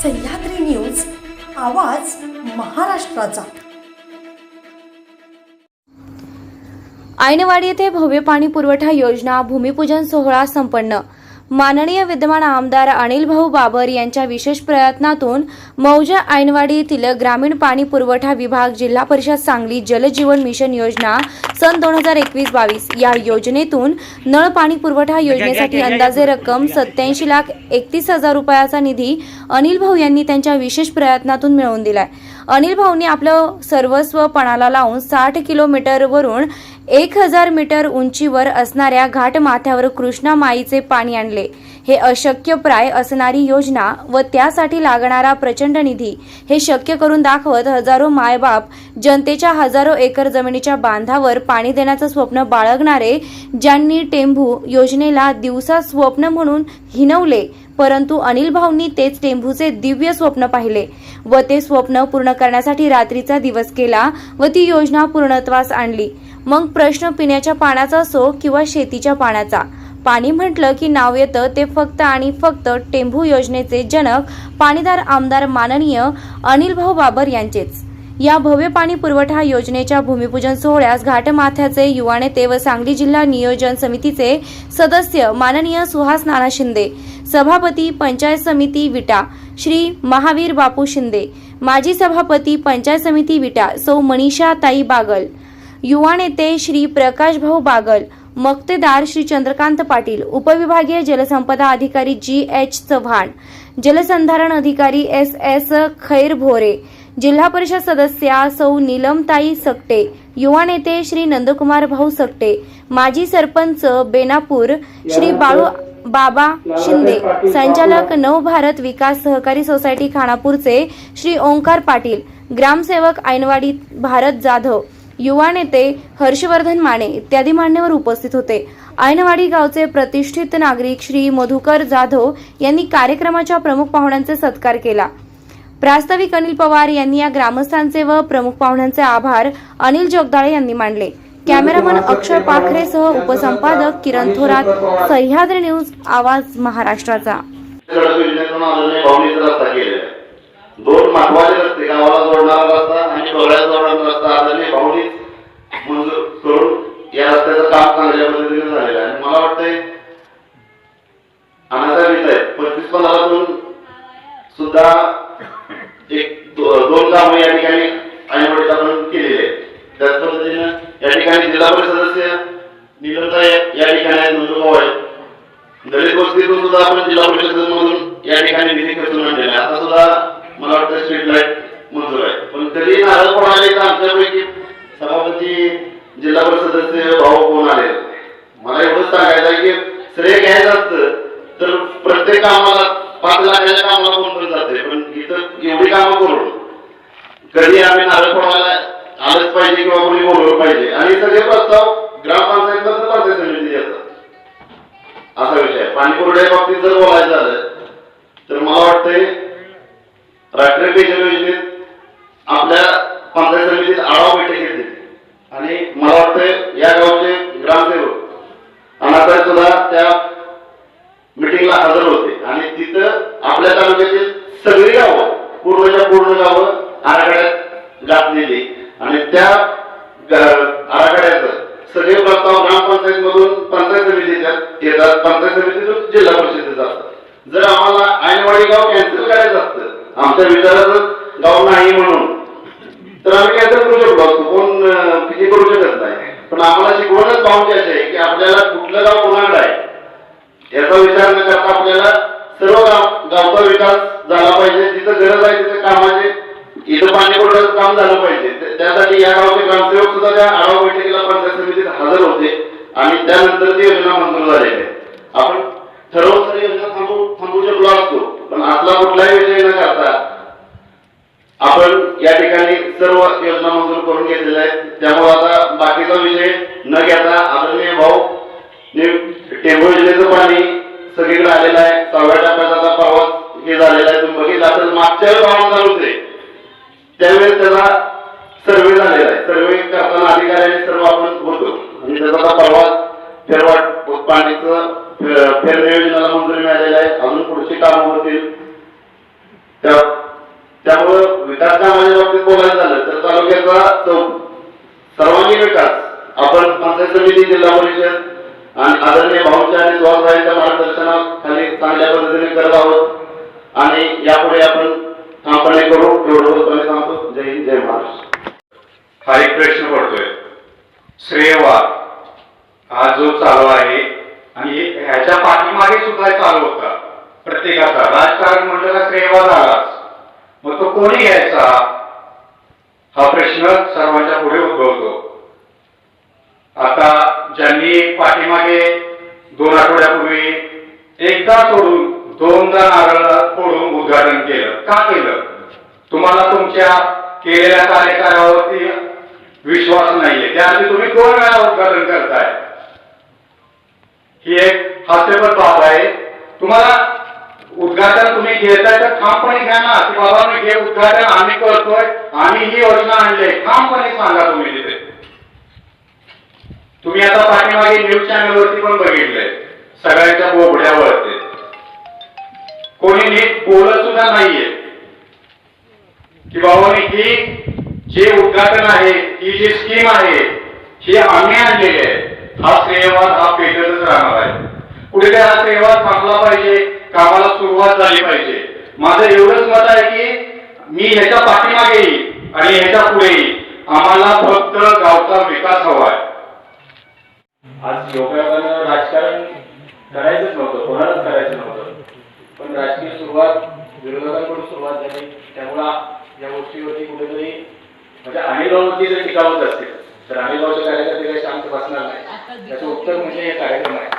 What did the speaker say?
Sahyadri news, आवाज महाराष्ट्राचा। ऐनवाडी येथे भव्य पाणी पुरवठा योजना भूमिपूजन सोहळा संपन्न। माननीय विद्यमान आमदार अनिल भाऊ बाबर यांच्या विशेष प्रयत्नातून मौजा ऐनवाडी येथील ग्रामीण पाणी पुरवठा विभाग जिल्हा परिषद सांगली जल जीवन मिशन योजना सन 2021-22 या योजनेतून नळ पाणी पुरवठा योजनेसाठी अंदाजे रक्कम 87,31,000 रुपयाचा निधी अनिल भाऊ यांनी त्यांच्या विशेष प्रयत्नातून मिळवून दिलाय। अनिल भाऊंनी आपलं सर्वस्व पणाला लावून 60 किलोमीटरवरून 1000 मीटर उंचीवर असणाऱ्या घाट माथ्यावर कृष्णा माईचे पाणी आणले। हे अशक्य प्राय असणारी योजना व त्यासाठी लागणारा प्रचंड निधी हे शक्य करून दाखवत हजारो मायबाप जनतेच्या हजारो एकर जमिनीच्या बांधावर पाणी देण्याचं स्वप्न बाळगणारे ज्यांनी टेंभू योजनेला दिवसा स्वप्न म्हणून हिणवले, परंतु अनिल भाऊंनी तेच टेंभूचे दिव्य स्वप्न पाहिले व ते स्वप्न पूर्ण करण्यासाठी रात्रीचा दिवस केला व ती योजना पूर्णत्वास आणली। मग प्रश्न पिण्याच्या पाण्याचा असो किंवा शेतीच्या पाण्याचा, पाणी म्हटलं की नाव येतं ते फक्त आणि फक्त टेंभू योजनेचे जनक पाणीदार आमदार माननीय अनिल भाऊ बाबर यांचेच। या भव्य पाणी पुरवठा योजनेच्या भूमिपूजन सोहळ्यास घाटमाथ्याचे युवा नेते व सांगली जिल्हा नियोजन समितीचे सदस्य माननीय सुहास नाना शिंदे, सभापती पंचायत समिती विटा श्री महावीर बापू शिंदे, माजी सभापती पंचायत समिती विटा सौ मनीषा ताई बागल, युवा नेते श्री प्रकाश भाऊ बागल, मक्तेदार श्री चंद्रकांत पाटील, उपविभागीय जलसंपदा अधिकारी GH चव्हाण, जलसंधारण अधिकारी SS खैर भोरे, जिल्हा परिषद सदस्या सौ नीलमताई सकटे, युवा नेते श्री नंदकुमार भाऊ सकटे, माजी सरपंच बेनापूर श्री बाळू बाबा शिंदे, संचालक नव भारत विकास सहकारी सोसायटी खानापूरचे श्री ओंकार पाटील, ग्रामसेवक ऐनवाडी भारत जाधव, युवा नेते हर्षवर्धन माने इत्यादी मान्यवर उपस्थित होते। ऐनवाडी गावचे प्रतिष्ठित नागरिक श्री मधुकर जाधव यांनी कार्यक्रमाच्या प्रमुख पाहुण्यांचे सत्कार केला। प्रास्ताविक अनिल पवार यांनी या ग्रामस्थांचे व प्रमुख पाहुण्यांचे आभार अनिल जोगदाळे यांनी मानले। कॅमेरामन अक्षय पाखरेसह उपसंपादक किरण थोरात, सह्याद्री न्यूज, आवाज महाराष्ट्राचा। दोन महत्वाचे रस्ते, गावाला जोडणारा रस्ता आणि डोळ्याला जोडणारा रस्ता आदरणीय भाऊंनी मंजूर करून या रस्त्याचं काम चांगल्या पद्धतीने झालेलं आहे। मला वाटतंय अनासाहेब येत आहेत 25-15 सुद्धा एक दोन काम या ठिकाणी ऐनवाडीत आपण केलेले आहेत। त्याच पद्धतीने या ठिकाणी जिल्हा परिषद सदस्य नीलमता या ठिकाणी नंदुभाऊ आहेत। दलित वस्तीतून सुद्धा आपण जिल्हा परिषदेमधून या ठिकाणी निधी खर्चून आणलेला आहे। आता सुद्धा मला वाटतं स्ट्रीट लाईट मंजूर आहे, पण कधी नारळ कोण आले तर आमच्यापैकी सभापती जिल्हा परिषद सदस्य भाऊ कोण आले। मला एवढंच सांगायचं आहे की श्रेय घ्यायचं असतं तर प्रत्येक कामाला 5 लाखाच्या कामाला कोण पण जाते, पण इथं एवढी कामं करून कधी आम्ही नारळ कोणाला आलंच पाहिजे किंवा कोणी बोलवलं पाहिजे आणि सगळे प्रस्ताव ग्रामपंचायत पंचायत समिती येतात असा विषय आहे। पाणी पुरवठ्याच्या बाबतीत जर बोलायचं झालं तर मला वाटतंय राष्ट्रीय पेयजल योजनेत आपल्या पंचायत समितीत आढावा बैठक घेतली आणि मला वाटतंय या गावचे ग्रामसेवक अनासाहेब सुद्धा त्या मीटिंगला हजर होते आणि तिथं आपल्या तालुक्यातील सगळी गावं पूर्णच्या पूर्ण गावं आराखड्यात घातलेली आणि त्या आराखड्याचं सगळे प्रस्ताव ग्रामपंचायत मधून पंचायत समितीच्या येतात, पंचायत समितीतून जिल्हा परिषदेत जातात। जर आम्हाला ऐनवाडी गाव कॅन्सल करायचं असतं, आमच्या विचारात गाव नाही म्हणून, तर आम्ही कॅन्सल करू शकलो असतो, कोण किती करू शकत नाही। पण आम्हाला शिकवणच पाहून द्यायचं आहे की आपल्याला कुठलं गाव कोणाकडे आहे याचा विचार न करता आपल्याला सर्व गावचा विकास झाला पाहिजे। जिथं गरज आहे तिथं कामाचे, इथं पाणी पुरवठ्याचं काम झालं पाहिजे। त्यासाठी या गावचे ग्रामसेवक सुद्धा त्या आढावा बैठकीला पंचायत समितीत हजर होते आणि त्यानंतर ती योजना मंजूर झालेली आहे। आपण ठरवून तरी योजना थांबवू शकलो असतो, पण असला कुठलाही विषय न करता आपण या ठिकाणी सर्व योजना मंजूर करून घेतलेल्या आहेत। त्यामुळे आता बाकीचा विषय न घेता आदरणीय भाऊ टेंभू योजनेचं पाणी सगळीकडे आलेलं आहे। 6व्या टप्प्याचा आता प्रवास हे झालेला आहे। तुम्ही बघितलं असेल मागच्या वेळेस पाऊस चालू होते त्यावेळेस त्याचा सर्वे झालेला आहे। सर्वे करताना अधिकाऱ्यांनी सर्व आपण होतो आणि त्याचा प्रवास फेरवाट पाणीचं फेरनियोजनाला मंजुरी मिळालेली आहे। अजून पुढची कामं होतील। त्यामुळं विकास कामाच्या बाबतीत बोलायचं झालं तर तालुक्याचा सर्वांगीण विकास आपण पंचायत समिती, जिल्हा परिषद आणि आदरणीय भाऊंच्या आणि सुहासभाईंच्या मार्गदर्शनाखाली चांगल्या पद्धतीने करत आहोत आणि यापुढे आपण ठामपणे करू एवढं बोलताना सांगतो. जय हिंद, जय महाराष्ट्र. हा एक प्रश्न पडतोय, श्रेयवाद हा जो चालू आहे आणि ह्याच्या पाठीमागे सुद्धा चालू होता प्रत्येकाचा. राजकारण म्हटलं का श्रेयवाद आलाच, मग तो कोणी घ्यायचा हा प्रश्न सर्वांच्या पुढे उद्भवतो. आता ज्यांनी पाठीमागे 2 आठवड्यापूर्वी एकदा सोडून 2दा नारळ फोडून उद्घाटन केलं, का केलं? तुम्हाला तुमच्या केलेल्या कार्यकाळावरती विश्वास नाहीये, त्याआधी तुम्ही 2 वेळा उद्घाटन करताय. ही एक हास्यास्पद बाब आहे. तुम्हाला उद्घाटन तुम्ही घेताय तर ठामपणे घ्या ना, की बाबा मी हे उद्घाटन आम्ही करतोय, आम्ही ही योजना आणली, ठामपणे सांगा तुम्ही तिथे. तुम्ही आता पाठीमागे न्यूज चॅनलवरती पण बघितलंय, सगळ्यांच्या बोबड्यावरती कोणी नीट बोलत सुद्धा नाहीये की बाबा ही जे उद्घाटन आहे, ही जी स्कीम आहे ही आम्ही आणलेली आहे. हा श्रेयवाद हा पेटतच राहणार आहे. कुठे हा श्रेयवाद थांबला पाहिजे, कामाला सुरुवात झाली पाहिजे. माझं एवढंच मत आहे की मी ह्याच्या पाठीमागे येईल आणि ह्याच्या पुढे येईल. आम्हाला फक्त गावचा विकास हवा आहे. आज योगायोगानं राजकारण करायचंच नव्हतं, कोणालाच करायचं नव्हतं, पण राजकीय सुरुवात विरोधकांकडून सुरुवात झाली. त्यामुळं या गोष्टीवरती कुठेतरी म्हणजे अनिलभाववरती जर टिकावत असतील तर अनिलभावचे कार्यकर्ते काही शांत बसणार नाही. त्याचं उत्तर म्हणजे हे कार्यक्रम आहे.